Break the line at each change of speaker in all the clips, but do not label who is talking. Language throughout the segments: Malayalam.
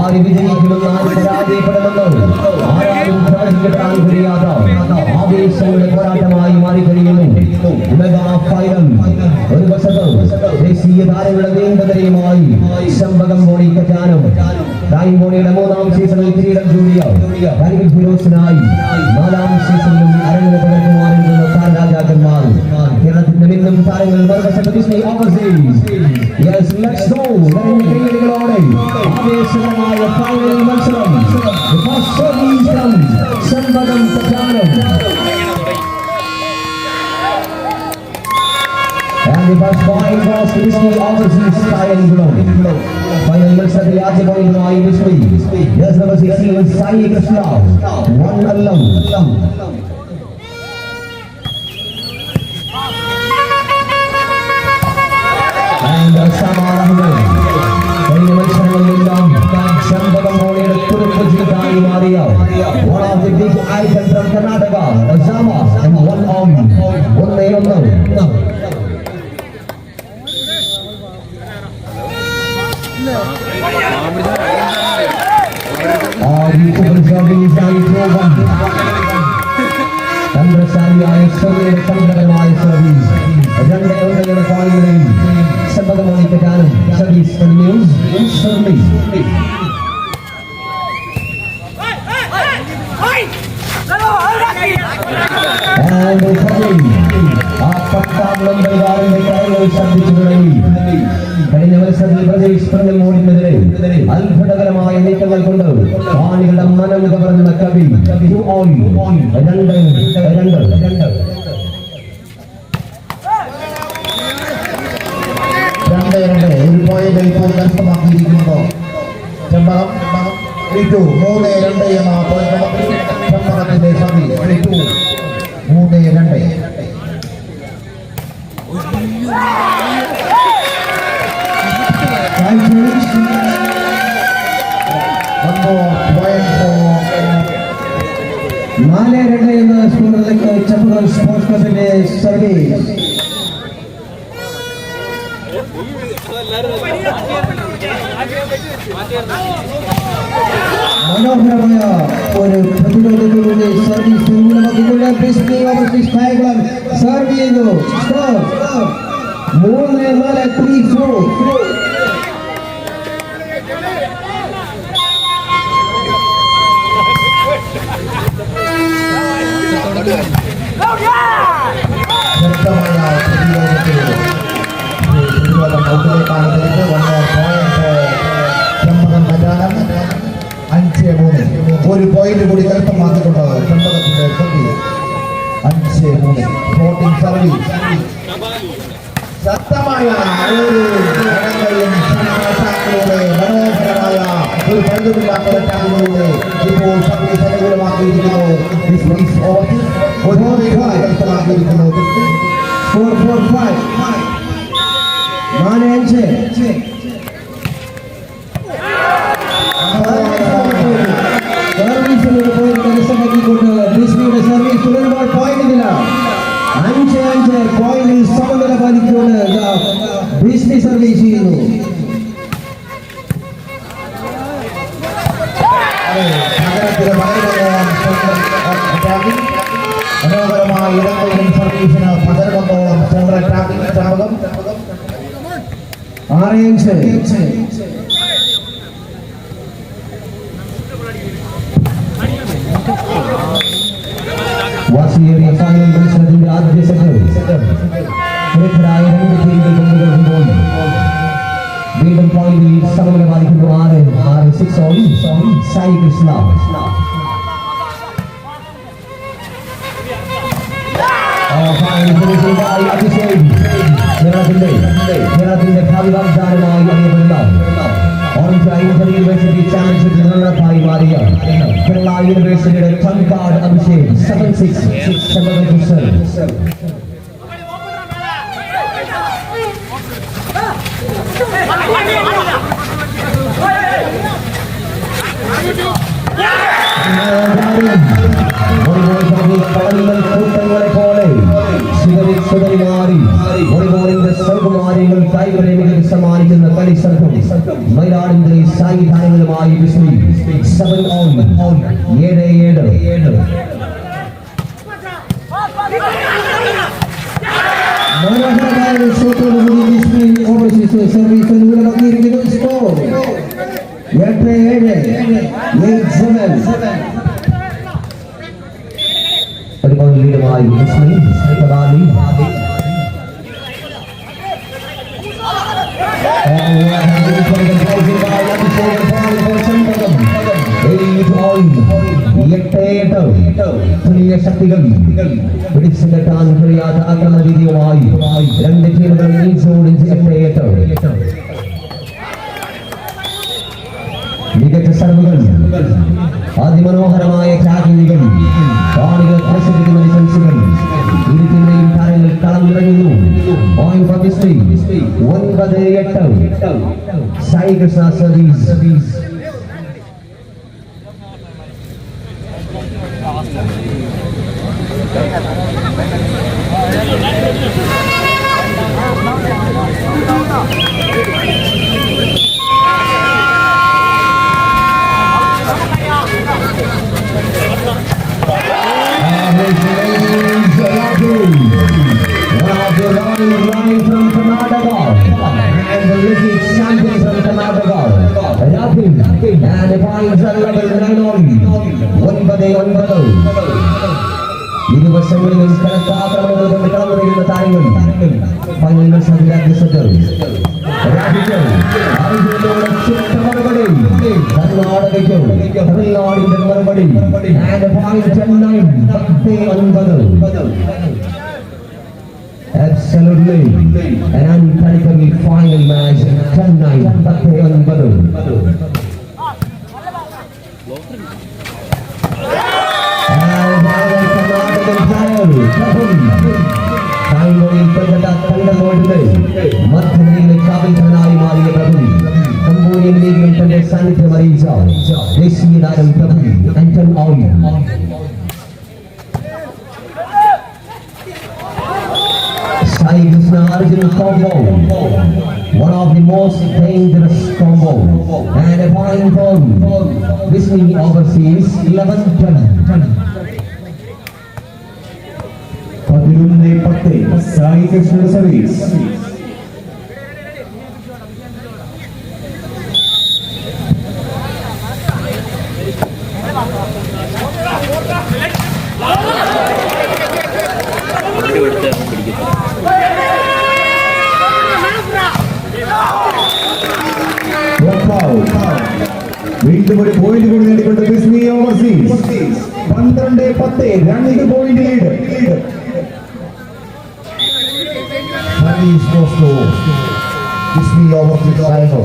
ആര് വിജയിക്കുമെന്ന് ആര് പരാജയപ്പെടുമെന്ന് ആരാരും പ്രവചിക്കപ്പെടാൻ കഴിയാത്ത ആവേശങ്ങളുടെ പോരാട്ടമായി മാറിക്കഴിയുന്നു. Mega final. ഒരു വശത്ത് ദേശീയ താരങ്ങളുടെ നീണ്ടതരയുമായി ശമ്പകം ബോണി കറ്റാനും ബോണിയുടെ 3ാം സീസണിൽ കിരീടം ചൂടിയ ഫിറോസിനായി 4ാം സീസണിലും അരങ്ങിന് പകർത്തുമാറിയുള്ള താരരാജാക്കന്മാർ. കേരളത്തിന്റെ മിന്നും താരങ്ങൾ മറുവശത്ത് Disney Overseas. Yes, let's go. കൈയടികളോടെ ആവേശകരമായ ഫൈനൽ മത്സരം. ശമ്പകം കറ്റാനും. And the first point goes to Disney Overseas Triangle. Final മത്സരത്തിൽ ആദ്യ പോയിന്റുമായി Disney. Yes, number 16 Sai Krishna. 1-0. And Samara. കഴിഞ്ഞ മത്സരങ്ങളിലെല്ലാം ശമ്പകം ബോണിയുടെ കുറുപ്പ് ജീതായി മാറിയ one of the big icons from Karnataka, Azama, and 1-1. തന്ത്രശാലിയായ തന്ത്രപരമായ സർവീസ്. 2-1 പോയിന്റുകളിൽ ശമ്പകമായി കറ്റാനും സർവീസ് കണ്ടിന്യൂസ്. ആ 10ാം നമ്പറുകാരന്റെ കരങ്ങൾ ശബ്ദിച്ചു തുടങ്ങി. കഴിഞ്ഞ മത്സരത്തിൽ പ്രദേശ് പ്രങ്ങൽമൂടിനെതിരെ അത്ഭുതകരമായ നീക്കങ്ങൾ കൊണ്ട് ആണികളുടെ മനം കവർന്ന കവി. 2-2. ഒരു പോയിന്റ് ഇപ്പോൾ കരസ്ഥമാക്കിയിരിക്കുമ്പോൾ ചെമ്പകം 3-2 എന്ന ചെമ്പകത്തിന്റെ സർവീസ്. 3-2. എന്ന സ്കൂളിലേക്ക് ചെമ്പകം സ്പോർട്സ് ക്ലബിന്റെ സർവീസ്. മനോഹരമായ ഒരു പ്രതിരോധത്തിലൂടെ സർവീസ് സർവ് ചെയ്തു. 3-4. ഒരു പോയിന്റ് കൂടി കരുത്തമാക്കിക്കൊണ്ട് ചെമ്പകത്തിന്റെ സർവീസ്. 5-3. Floating service. ശക്തമായ ഒരു മനോഹരമായ ഒരു പന്തുകളിലൂടെ ഇപ്പോൾ സർവീസ് അനുകൂലമാക്കിയിരിക്കുന്നു. കരുത്തമാക്കിയിരിക്കുന്നു. 4-4-5. 4-5. സർവീസിലൂടെ പോയിന്റ് കരസ്ഥമാക്കിക്കൊണ്ട് ഡിസ്നിയുടെ സർവീസ് തുടരുമ്പോൾ പോയിന്റില്ല. 5-5 പോയിന്റിൽ സമനില പാലിച്ചുകൊണ്ട് ഡിസ്നി സർവീസ് ചെയ്യുന്നു. മനോഹരമായ ഇടങ്ങളിലും സർവീസിന് പകരകൊണ്ടോളം സെൻട്രൽ അറ്റാക്കിംഗ് ചാപകം. 6-5. വാശിയേറിയ ഫൈനൽ മത്സരത്തിന്റെ ആദ്യ സെറ്റ്. വിദഗ്ധരായ 2 ടീമുകൾ പങ്കുവെക്കുമ്പോൾ വീണ്ടും പോയിന്റിൽ സമനില പാലിക്കുന്നു. 6-6 സായി കൃഷ്ണ. കേരളത്തിന്റെ ഭാവി വാഗ്ദാനമായി അറിയപ്പെടുന്ന ഓറഞ്ച് യൂണിവേഴ്സിറ്റി ചാമ്പ്യൻഷിപ്പ് റണ്ണറപ്പായി മാറിയ കേരള യൂണിവേഴ്സിറ്റിയുടെ ട്രംപ് കാർഡ് അഭിഷേക് 7-6. കൂട്ടങ്ങളെ പോലെ വോളിബോളിന്റെ സർവ്വമാര്യങ്ങൾ കായിക പ്രേമികൾക്ക് സമ്മാനിക്കുന്ന കളി സംഘം മൈലാടിന്റെ സായി താരങ്ങളുമായി Bismi 7 all 7 മനോഹരമായ ഷോട്ടുകൾ Bismi ഓവർസീസ് സർവീസ് അനുകൂലമാക്കിയിരിക്കുന്നു സ്കോർ 8-7 ഒരുപാട് ലീഡുമായി Bismi കടാലി ശക്തികൾ പിടിച്ചു കെട്ടാൻ കഴിയാത്ത ആക്രമണ രീതിയുമായി രണ്ട് ടീമുകൾ മികച്ച സർവുകൾ അതിമനോഹരമായ ടാക്കിങ്ങുകൾ കാണികൾ പ്രസരിക്കുന്ന ഡിഫൻസുകൾ ഇരു ടീമിലെയും താരങ്ങൾ കളം നിറയുന്നു. 9-8 Sai Krishna service running from Karnataka and the Olympic champion from Karnataka, Rahul, and the points are level 9-9. Ini bersama kata akan melakukan dengan taringan final bersahabat disejar. Rahul, hari ini orang cipta berbadi, karena orang itu, tapi orang itu berbadi, and the points 10-9. Absolutely, an unpredictable final match, 10-9, Pathé Badu. And our Karnataka player, Prabhu, finally Kolkata Thunder today. Madhuri travel Kanari Maria Prabhu, Cambodian League Intended Sanitary Marisa, Desi Adam Prabhu, Anton Auli. Sai Krishna Arjun combo, one of the most dangerous combo, and a point for Bismi overseas 11-10. 11-10 Sai Krishna service. വീണ്ടും ഒരു പോയിന്റ് കൂടി നേടിക്കൊണ്ട് Bismi overseas 12-10 രണ്ട് point lead. Bismi overseas final.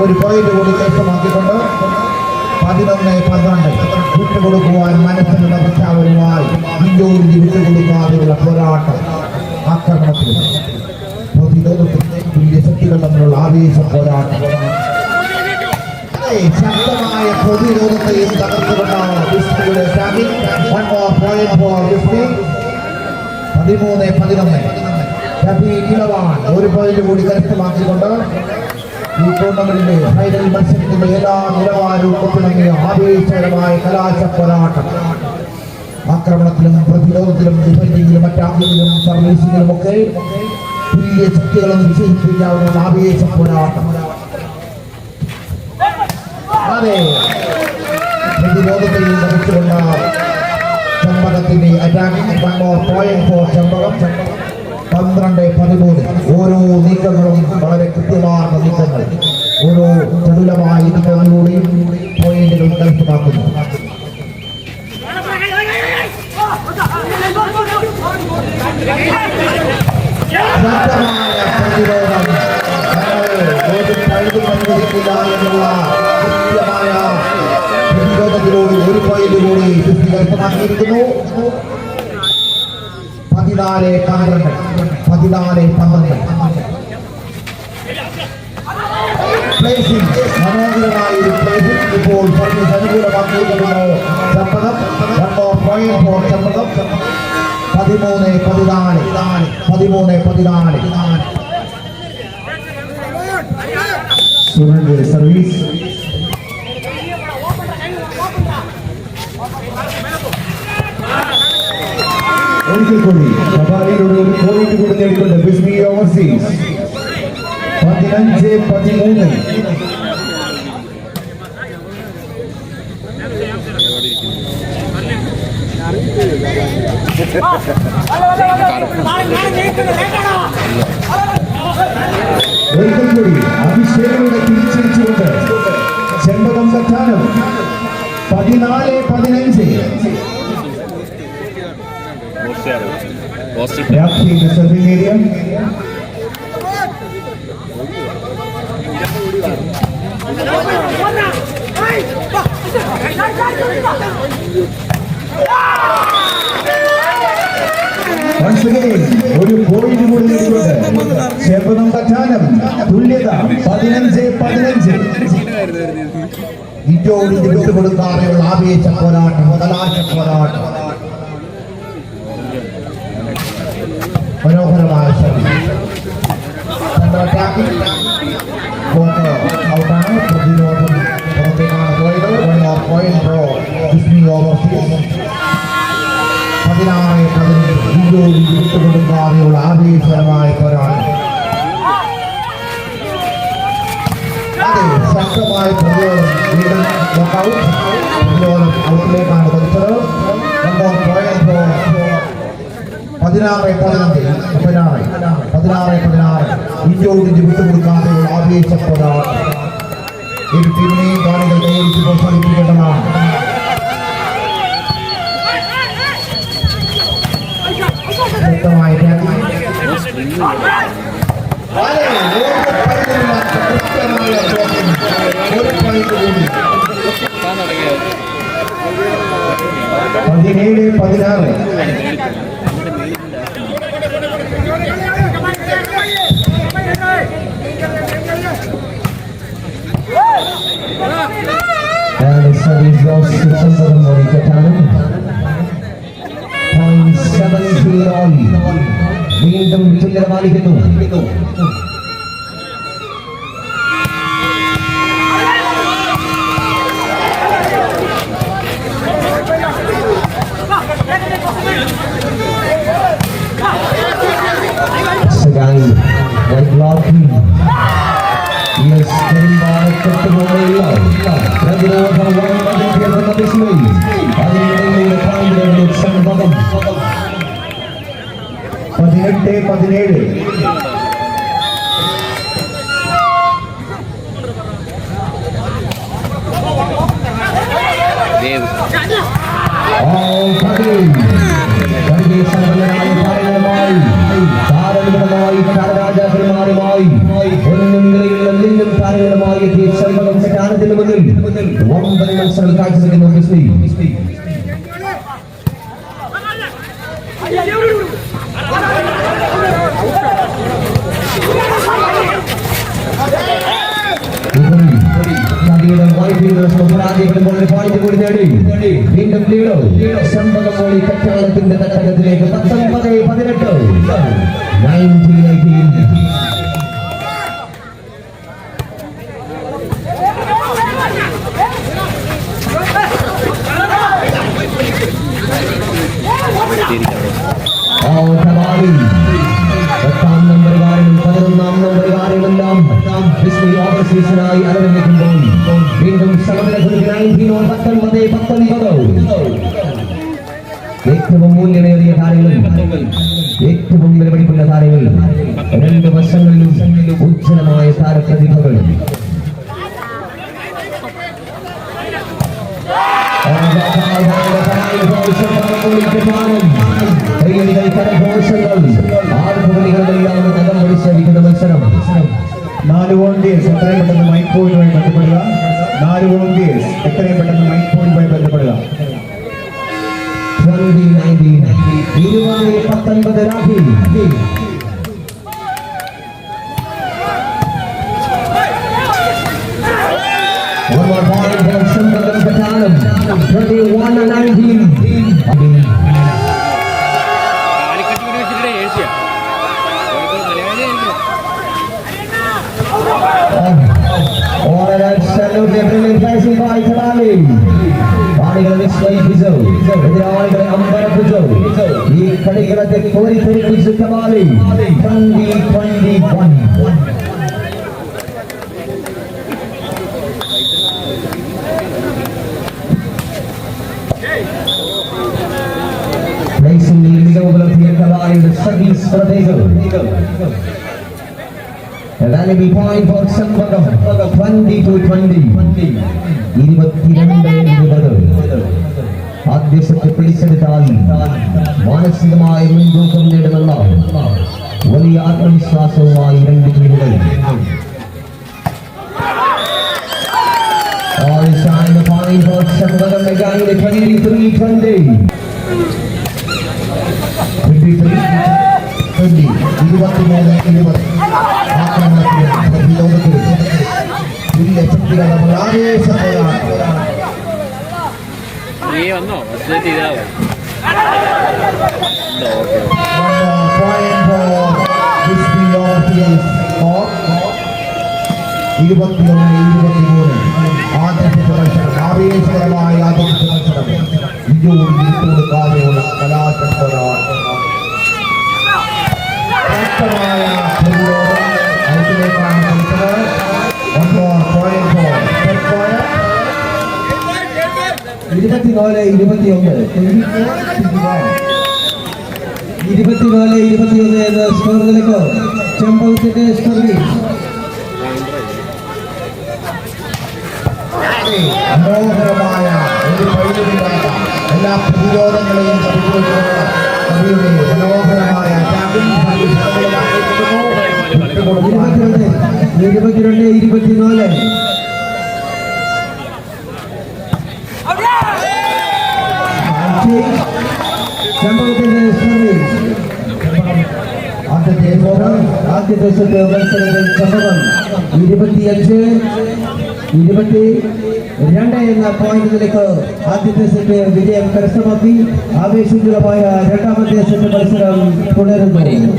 ഒരു പോയിന്റ് കൂടി കൈവശമാക്കിക്കൊണ്ട് 11-12 വിട്ടുകൊടുക്കുവാൻ മനസ്സിനുള്ള പ്രഖ്യാപനവുമായി ഇന്ത്യയിൽ വിട്ടുകൊടുക്കാതെയുള്ള പോരാട്ടം ആക്രമണത്തിൽ തുല്യ ശക്തികൾ തമ്മിലുള്ള ആവേശ പോരാട്ടം ശക്തമായ പ്രതിരോധത്തെയും തകർത്തുകൊണ്ടാണ് Bismiയുടെ standing. 1 more point for Bismi. 13-11 ഇളവാൻ ഒരു പോയിന്റ് കൂടി കരസ്ഥമാക്കിക്കൊണ്ട് ഈ ടൂർണമെന്റിന്റെ ഫൈനൽ മത്സരത്തിന്റെ എല്ലാ നിലവാരവും ഒപ്പിണങ്ങിയ ആവേശകരമായ കലാശ പോരാട്ടം. ആക്രമണത്തിലും പ്രതിരോധത്തിലും ഡിഫൻഡിങ്ങിലും മറ്റാക്കിലും സർവീസിലും ഒക്കെ തുല്യ ശക്തികളും നിശ്ചയിപ്പിക്കാവുന്ന ആവേശ പോരാട്ടം. അതെ, പ്രതിരോധത്തിൽ ലഭിച്ചുകൊണ്ട് ചെമ്പകത്തിന്റെ അറ്റാക്കിംഗ് 1 more point for ചെമ്പകം. 12-13 ഓരോ നീക്കങ്ങളും വളരെ കൃത്യമായ നീക്കങ്ങൾ, ഓരോ ചടുലമായ നീക്കങ്ങളിലൂടെയും പോയിന്റുകൾ കരസ്ഥമാക്കുന്നു. ശക്തമായ പ്രതിരോധം അനുവദിക്കില്ല എന്നുള്ള കൃത്യമായ പ്രതിരോധത്തിലൂടെ ഒരു പോയിന്റ് കൂടി Bismi കരസ്ഥമാക്കിയിരിക്കുന്നു. 14-12 14-12
മനോഹരമായ ഒരു പ്ലേസിംഗ് ഇപ്പോൾ സർവീസ് അനുകൂലമാക്കിയിരിക്കുന്നു. ചമ്പകം 13-14 സുരേന്ദ്ര സർവീസ് ഒരിക്കൽ കൂടി കബാലിയുടെ ഒരു പോയിന്റ് കൂടി നേടിക്കൊണ്ട് ബിസ്മി ഓവർസീസ് 15-13. ഒരിക്കൽ കൂടി അഭിഷേകയുടെ തിരിച്ചടിച്ചുകൊണ്ട് Chembakam Kattanam 14-15. serving area. Once again, ഒരു പോയിന്റ് കൂടി നേടിക്കൊണ്ട് ചെമ്പകം കറ്റാനം തുല്യത 15-15. ഇറ്റോടി വിട്ടുകൊടുക്കാതെയുള്ള ആവേശ പോരാട്ടം, മുതലാശ പോരാട്ടം. മനോഹരമായ ഔട്ടാണ്. പ്രതിരോധം പുറത്തേക്കാണ് പോയത്. 16-15 ഇറ്റോടി വിട്ടുകൊടുക്കാതെയുള്ള ആവേശകരമായ പോരാട്ടം. അതെ, ശക്തമായ പ്രതിരോധം. പ്രതിരോധം ഔട്ടിലേക്കാണ് കൊടുത്തത്. 16-15 ഇറ്റോടി വിട്ടുകൊടുക്കാതെയുള്ള ആവേശ പോരാട്ടം. ഇരു ടീമിനെയും കാണികൾ നേരിട്ട് പ്രോത്സാഹിപ്പിക്കേണ്ടതാണ്. ശക്തമായ ഒരു പോയിന്റ് കൂടി 17-16.
And the service goes to Chandramouli Katanan. 0.7 all. വീണ്ടും തുല്യത പാലിക്കുന്നു. Sagai, white blocking. Yes, കരിമ്പാറക്കെട്ടുപോലെയുള്ള പ്രതിരോധം വൻപതിക്കുന്ന ബിസ്മി. അതിനിടയിലെ പാണ്ഡ്യന്റെ ചെമ്പകം 18-17. താരരാജാക്കന്മാരുമായി ഒന്നും നിലയിലുള്ള നിന്നും താരങ്ങളുമായി എത്തിയ ചെമ്പകം കറ്റാനത്തിന് മുന്നിൽ 9 മത്സരം കാഴ്ചവെക്കുന്നു ബിസ്മി. വീണ്ടും ലീഡോ ചെമ്പകമോളി കറ്റാനത്തിന്റെ തട്ടകത്തിലേക്ക് 19-18. 19-18. പത്താം നമ്പറുകാരനും 11ാം നമ്പറുകാരനെല്ലാം ബിസ്മി ഓവർസീസിനായി അലവെക്കുമ്പോൾ വീണ്ടും സമനില 19-19. ഏറ്റവും മൂല്യമേറിയ താരങ്ങളും ഏറ്റവും വിലപിടിക്കുന്ന താരങ്ങളും രണ്ട് വശങ്ങളിലും ഉജ്ജ്വലമായ താരപ്രതിഭകളും. മത്സരം
4 വോളണ്ടിയേഴ്സ് എത്രയും പെട്ടെന്ന് മൈക്ക് പോയിന്റുമായി ബന്ധപ്പെടുക. 4 വോളണ്ടിയേഴ്സ് എത്രയും പെട്ടെന്ന് മൈക്ക് പോയിന്റുമായി ബന്ധപ്പെടുക.
20-19 രാഹി. എതിരാളികളെ അമ്പരപ്പിച്ചു. ഈ കളികളത്തെ കോരിത്തെറിപ്പിച്ചു കമാലി. 20-21. പ്ലേസിംഗിൽ മികവ് പുലർത്തിയ കലാലയുടെ service പ്രതേകൾ. Enemy point for Sambagam. 20-20. 22-20. ആദ്യ സെറ്റ് പിടിച്ചെടുത്താൽ മാനസികമായ മുൻതൂക്കം നേടുമെന്ന വലിയ ആത്മവിശ്വാസവുമായി രണ്ട് ടീമുകൾ. All shine the point for Sambagam again. 23-20.
23-20. 23-20. ആക്രമണത്തിൽ പ്രതിരോധത്തിൽ തുല്യ ശക്തികളുടെ ആവേശത്തോടാണ്. ആദ്യത്തെ മത്സരം ആവേശകരമായ ആദ്യത്തെ മത്സരം ഇതോട് ഇരുട്ടുകൊടുക്കാതെയുള്ള കലാശക്തരാണ്. ശക്തമായ പ്രതിരോധം ഔട്ടിലേക്കാണ് കളിച്ചത്.
24-21 എന്ന സ്കോർ നിലക്ക് ചെമ്പകത്തിന്റെ സർവീസ്.
മനോഹരമായ ഒരു പൈതൃകമാണ്. എല്ലാ പ്രതിരോധങ്ങളെയും കവിയുടെ മനോഹരമായ
22-24. ചെമ്പകത്തിന്റെ സർവീസ്. ആദ്യത്തെ സെറ്റ് മത്സരത്തിൽ ചെമ്പകം 25-22 എന്ന പോയിന്റിലേക്ക് ആദ്യത്തെ സെറ്റ് വിജയം കരസ്ഥമാക്കി. ആവേശജനകമായ രണ്ടാമത്തെ സെറ്റ് മത്സരം തുടരുന്നു.